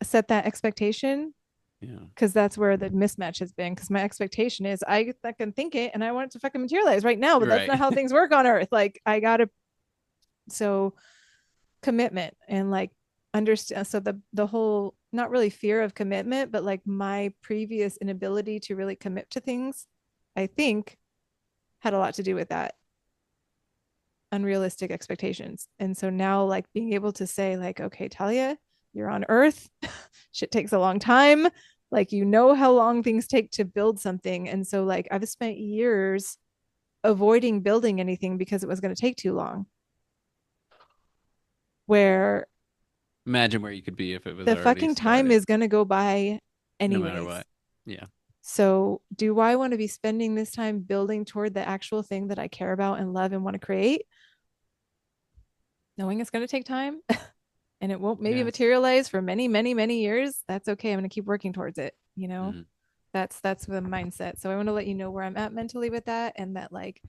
set that expectation Yeah. because that's where the mismatch has been. Because my expectation is I can think it and I want it to fucking materialize right now, but that's not Right. how things work on Earth. Like I gotta so commitment and like understand. So the whole not really fear of commitment, but like my previous inability to really commit to things, I think had a lot to do with that unrealistic expectations. And so now like being able to say like, okay, Talia, you're on Earth. Shit takes a long time. Like you know how long things take to build something. And so like I've spent years avoiding building anything because it was going to take too long. Where Imagine where you could be if it was the already fucking time started, is going to go by no matter anyways. what. Yeah. So, do I want to be spending this time building toward the actual thing that I care about and love and want to create, knowing it's going to take time and it won't maybe Yes. materialize for many, many, many years? That's okay. I'm going to keep working towards it. You know, Mhm. that's the mindset. So, I want to let you know where I'm at mentally with that and that, like,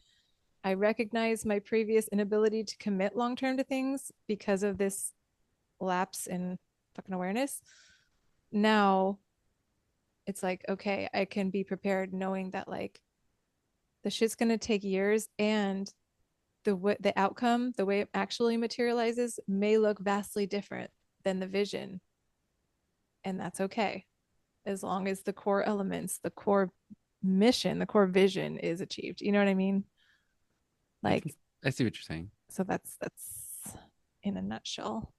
I recognize my previous inability to commit long term to things because of this lapse in fucking awareness. Now, it's like, okay, I can be prepared knowing that like the shit's going to take years and the outcome, the way it actually materializes may look vastly different than the vision, and that's okay as long as the core elements, the core mission, the core vision is achieved. You know what I mean? I can Like I see what you're saying, so that's in a nutshell.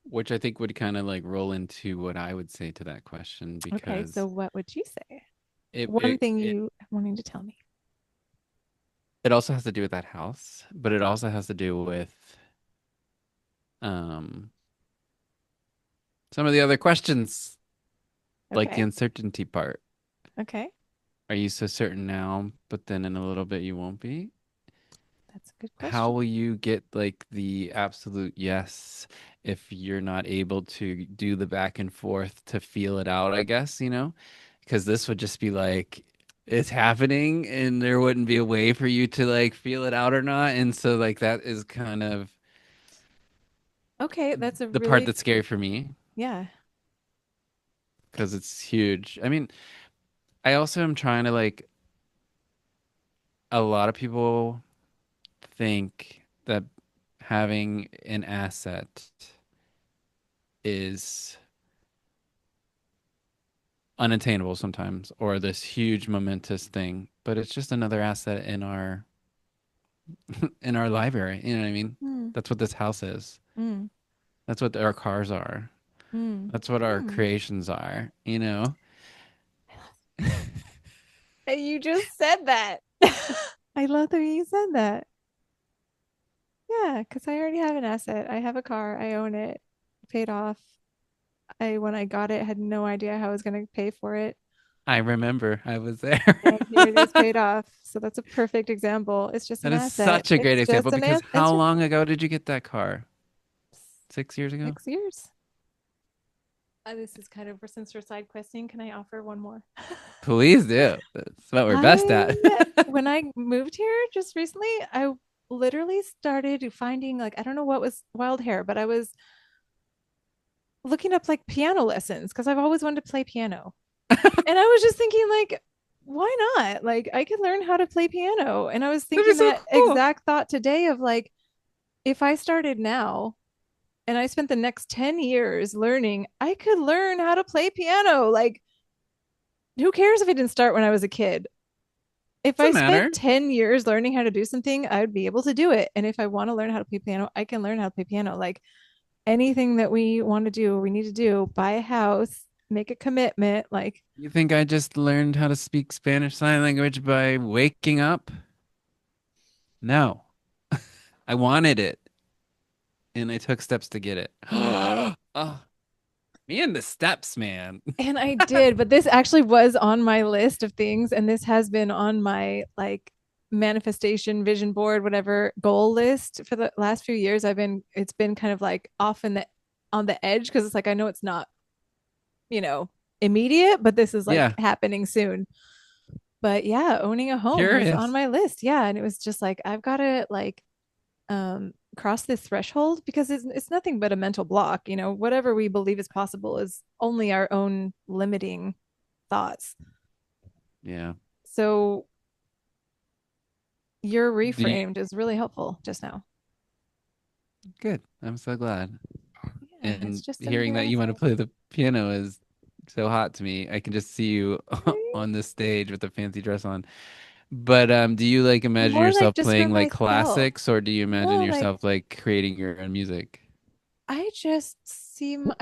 which I think would kind of like roll into what I would say to that question Okay, so because what would you say? it One it thing it, you wanting to tell me. it also has to do with that house, but it also has to do with um some of the other questions, like the Okay. uncertainty part. Okay. Are you so certain now, but then in a little bit you won't be? That's a good How question. will you get like the absolute yes if you're not able to do the back and forth to feel it out, I guess, you know? Because this would just be like it's happening and there wouldn't be a way for you to like feel it out or not. And so like that is kind of Okay, that's a the part really, that's scary for me yeah. because it's huge. I mean, I also am trying to like a lot of people think that having an asset is unattainable sometimes or this huge momentous thing, but it's just another asset in our library. You know what I mean? Mm, That's what this house is. mm, That's what our cars are. mm, That's what our mm. creations are, you know? And you just said that. I love the way you said that. Yeah, because I already have an asset. I have a car. I own it. Paid off. When I got it, had no idea how I was going to pay for it. I remember I was there. And here it is paid off. So that's a perfect example. It's just That an is asset. such a great It's example just an because asset. It's how just long ago did you get that car? 6 years ago? 6 years. This is kind of since we're side questing. Can I offer one more? Please do. That's what we're best at. When I moved here just recently, I literally started finding like I don't know what was wild hair, but I was looking up like piano lessons because I've always wanted to play piano. And I was just thinking like why not? Like I could learn how to play piano. And I was That'd be thinking so that cool. exact thought today of like if I started now and I spent the next 10 years learning, I could learn how to play piano. Like who cares if I didn't start when I was a kid? If I Doesn't spent matter. 10 years learning how to do something, I would be able to do it. And if I want to learn how to play piano, I can learn how to play piano. Like anything that we want to do, we need to do, buy a house, make a commitment. Like, You think I just learned how to speak Spanish Sign Language by waking up? No. I wanted it and I took steps to get it. Oh, me and the steps, man. and I did, but this actually was on my list of things. And this has been on my like manifestation vision board, whatever goal list for the last few years. It's been kind of like off in the, on the edge because it's like, I know it's not, you know, immediate, but this is like Yeah, happening soon. But yeah, owning a home was on curious. my list. Yeah, and it was just like I've got to like cross this threshold because it's nothing but a mental block, you know, whatever we believe is possible is only our own limiting thoughts. Yeah. So your Do you, reframed is really helpful just now. good. I'm so glad. Yeah, it's And just hearing another that you want to asset. play the piano is so hot to me. I can just see you on the stage with a fancy dress on. But do you like imagine More like yourself just for playing like myself. classics or do you imagine No, like yourself like creating your own music? I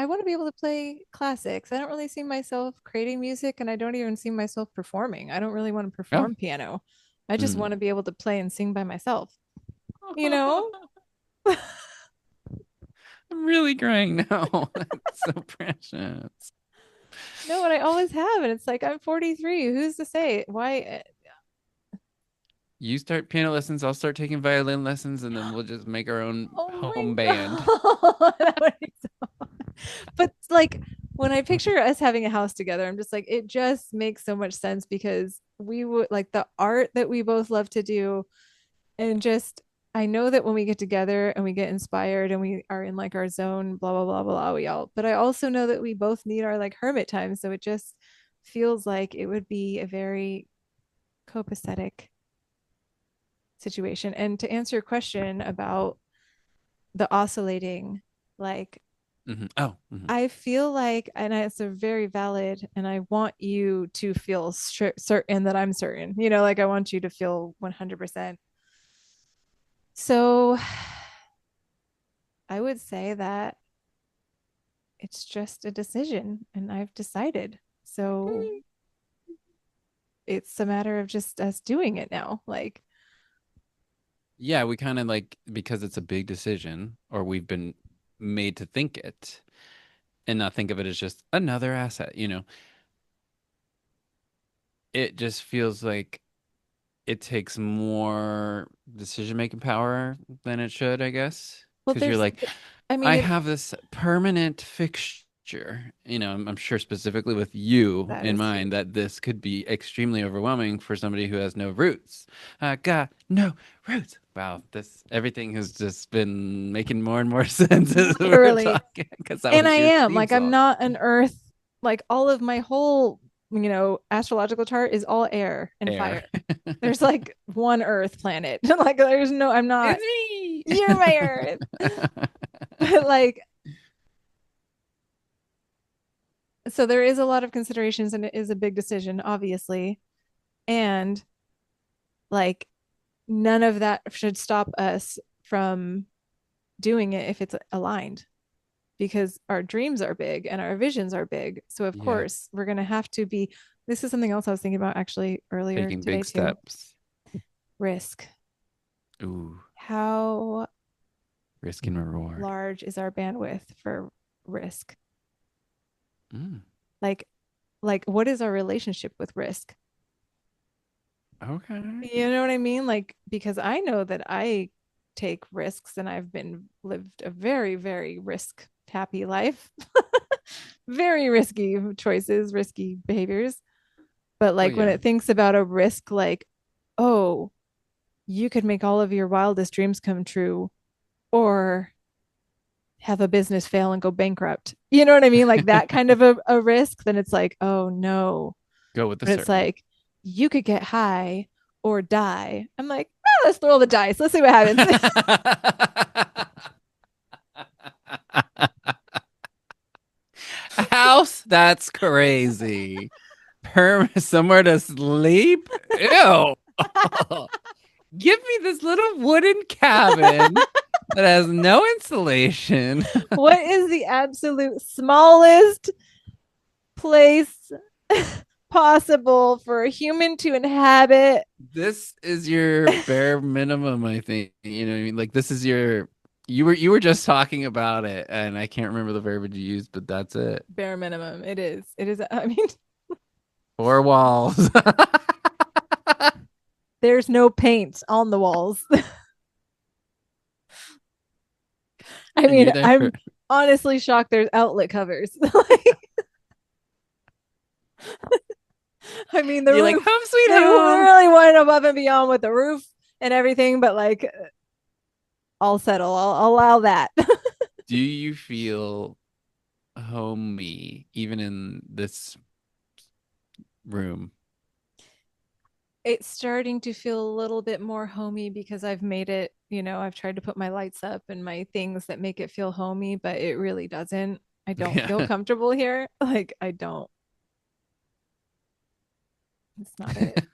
want to be able to play classics. I don't really see myself creating music and I don't even see myself performing. I don't really want to Oh. perform piano. I just Mm. want to be able to play and sing by myself, you know? I'm really crying now. That's so precious. No, and I always have. And it's like, I'm 43. Who's to say why? You start piano lessons, I'll start taking violin lessons, and then we'll just make our own Oh my home band. God. That would be but like when I picture us having a house together, I'm just like, it just makes so much sense because we would like the art that we both love to do. And just, I know that when we get together and we get inspired and we are in like our zone, blah, blah, blah, blah, we all, but I also know that we both need our like hermit time. So it just feels like it would be a very copacetic situation. And to answer your question about the oscillating, like Oh, mhm. I feel like, and it's a very valid, and I want you to feel certain that I'm certain, you know, like I want you to feel 100%. So I would say that it's just a decision and I've decided. So it's a matter of just us doing it now. Like, Yeah, we kind of like because it's a big decision, or we've been made to think it and not think of it as just another asset, you know. It just feels like it takes more decision-making power than it should, I guess. well, Because you're there's, like, I mean, I it, have this permanent fixture future. I'm sure specifically with you That in is mind huge. that this could be extremely overwhelming for somebody who has no roots. I got no roots. Wow, this everything has just been making more and more sense as we're Literally. talking because that And I was your am theme like, I'm song. not an earth, like all of my whole, astrological chart is all air and Air. fire. There's like one earth planet. Like there's no, I'm not, It's you're my earth. But like, so there is a lot of considerations and it is a big decision, obviously. And like, none of that should stop us from doing it if it's aligned because our dreams are big and our visions are big. So, of yeah, course, we're going to have to be. This is something else I was thinking about actually earlier taking today, big too. steps. Risk. Ooh, How risk and reward. large is our bandwidth for risk? Mm, Like, what is our relationship with risk? okay. You know what I mean? Like, because I know that I take risks and I've been lived a very, very risk happy life, very risky choices, risky behaviors. But Well, like when yeah. it thinks about a risk, like, oh, you could make all of your wildest dreams come true or have a business fail and go bankrupt. You know what I mean? Like that kind of a risk, then it's like, oh no. Go with the But it's certain. like, you could get high or die. I'm like, oh, let's throw the dice. Let's see what happens. House? That's crazy. Somewhere to sleep? Ew. Give me this little wooden cabin that has no insulation. What is the absolute smallest place possible for a human to inhabit? This is your bare minimum, I think. You know what I mean? Like this is your you were just talking about it and I can't remember the verbiage you used, but that's it. Bare minimum. It is. It is. I mean, Four walls. there's no paint on the walls. I And mean, you're there for I'm honestly shocked there's outlet covers. Like, I mean, the you're like roof, home sweet they home. really went above and beyond with the roof and everything, but like, I'll settle. I'll allow that. Do you feel homey even in this room? It's starting to feel a little bit more homey because I've made it, I've tried to put my lights up and my things that make it feel homey, but it really doesn't. I don't feel Yeah. comfortable here. Like, I don't. It's not it.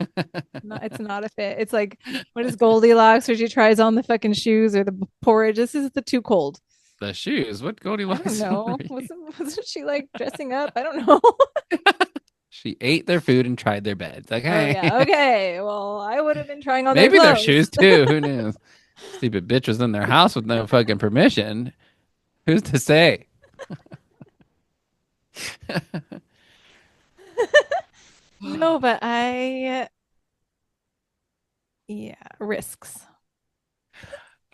It's not a fit. It's like, what is Goldilocks where she tries on the fucking shoes or the porridge? This is the too cold. The shoes. What I don't Goldilocks are know. you? Wasn't she like dressing up? I don't know. She ate their food and tried their beds. Oh Okay. yeah. Okay. Well, I would have been trying on their Maybe their clothes. shoes too. Who knows? Stupid bitch was in their house with no fucking permission. Who's to say? No, but yeah, risks.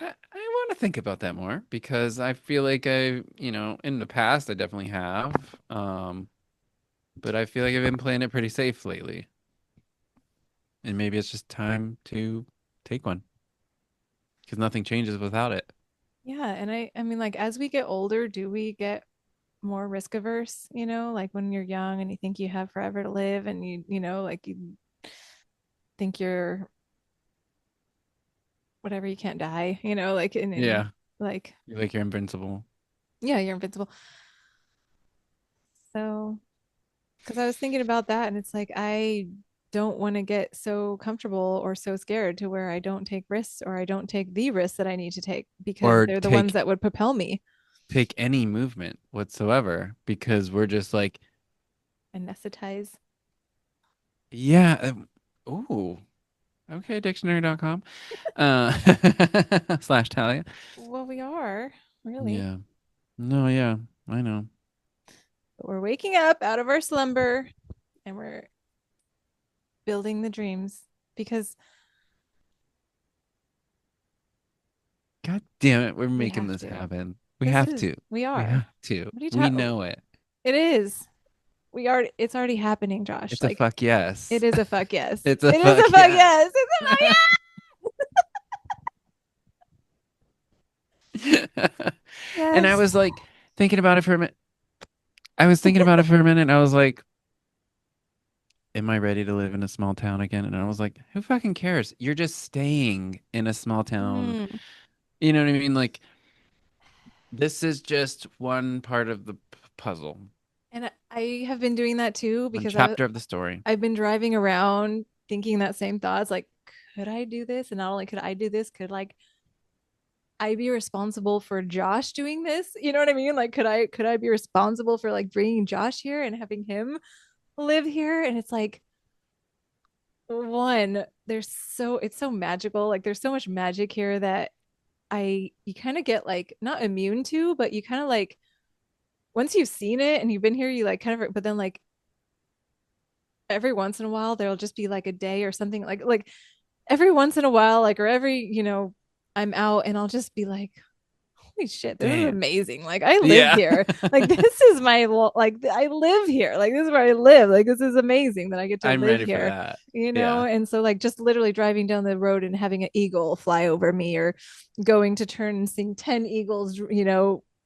I want to think about that more because I feel like in the past I definitely have. But I feel like I've been playing it pretty safe lately. And maybe it's just time to take one because nothing changes without it. Yeah, and I mean like as we get older, do we get more risk averse, like when you're young and you think you have forever to live and like you think you're whatever, you can't die, like in Yeah. like You like you're invincible. yeah, you're invincible. So, because I was thinking about that and it's like I don't want to get so comfortable or so scared to where I don't take risks or I don't take the risks that I need to take because Or they're the ones that would propel me. take any movement whatsoever because we're just like, Anesthetize. yeah, ooh, okay, dictionary.com uh slash Talia. Well, we are really, Yeah. No, yeah, I know. but we're waking up out of our slumber and we're building the dreams because God damn it, we're we making have this to. happen. We This have is, to. we We are. have to. What are you We talking? know it. It is. It's already happening, Josh. It's a Like fuck yes. it is a fuck yes. It's a It is a fuck fuck yes. yes. It's a fuck And I yes. was like thinking about it for a minute. I was thinking about it for a minute and I was like, am I ready to live in a small town again? And I was like, who fucking cares? You're just staying in a small town. Mm. You know what I mean? Like, this is just one part of the puzzle, And I have been doing that too one because chapter of the story. I've been driving around thinking that same thoughts like could I do this? And not only could I do this, could like I be responsible for Josh doing this? You know what I mean? Like could I be responsible for like bringing Josh here and having him live here? And it's like one, it's so magical. Like there's so much magic here that I you kind of get like not immune to, but you kind of like once you've seen it and you've been here, you like kind of but then like every once in a while there'll just be like a day or something like every once in a while like or every I'm out and I'll just be like holy shit this is Damn. amazing like I live Yeah. here like this is my like I live here like this is where I live like this is amazing that I get to I'm live ready for here that. Yeah. and so like just literally driving down the road and having an eagle fly over me or going to turn and seeing 10 eagles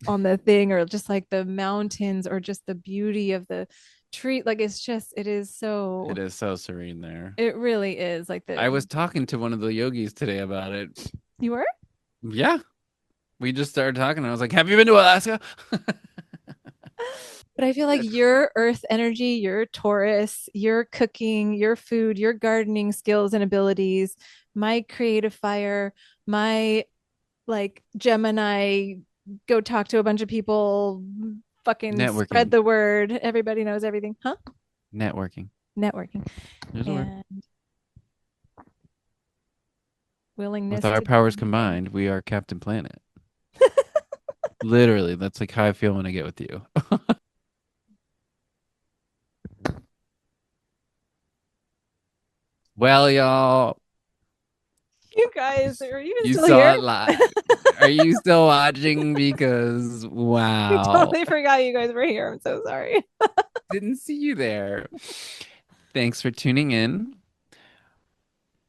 on the thing or just like the mountains or just the beauty of the tree like it is It so is so serene there. it really is like I the was talking to one of the yogis today about it. you were Yeah. We just started talking. I was like, have you been to Alaska? but I feel like your earth energy, your Taurus, your cooking, your food, your gardening skills and abilities, my creative fire, my like Gemini, go talk to a bunch of people, fucking spread Networking. the word. Everybody knows everything. Huh? Networking. Networking There's a word. and With willingness our to go powers on the thing. combined, we are Captain Planet. Literally, that's like how I feel when I get with you. Well, y'all, You guys, are you you still here? saw it live. Are you still watching? Because I wow, totally forgot you guys were here. I'm so sorry. didn't see you there. Thanks for tuning in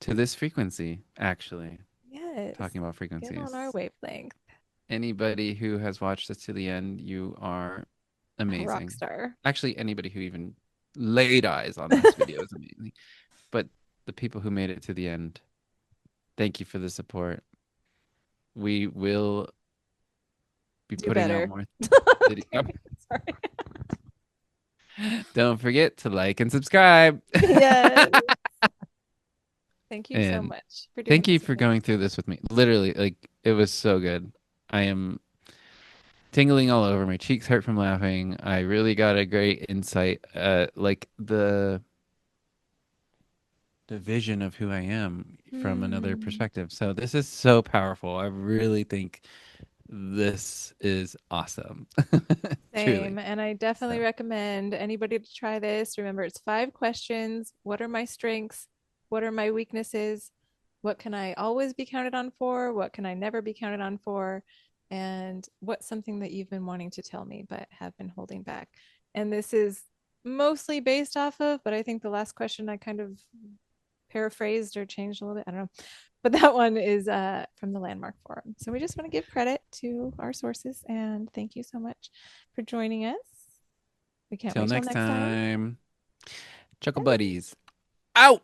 to this frequency, actually, Yes. talking about Get on our frequencies. wavelength. Anybody who has watched this to the end, you are A rock amazing. star. Actually, anybody who even laid eyes on this video is amazing. But the people who made it to the end, thank you for the support. We will be Do putting out better. more video. Okay. Sorry. Don't forget to like and subscribe. Yes. Thank you so And much for doing thank you this with for me. going through this with me. Literally, like it was so good. I am tingling all over. My cheeks hurt from laughing. I really got a great insight, like the vision of who I am from another Hmm. perspective. So this is so powerful. I really think this is awesome. Same. Truly. And I definitely So recommend anybody to try this. Remember, it's 5 questions. What are my strengths? What are my weaknesses? What can I always be counted on for? What can I never be counted on for? And what's something that you've been wanting to tell me but have been holding back? And this is mostly based off of, but I think the last question I kind of paraphrased or changed a little bit. I don't know. But that one is from the Landmark Forum. So we just want to give credit to our sources and thank you so much for joining us. We can't till wait till next next time. time. Chuckle Bye. Buddies. Out.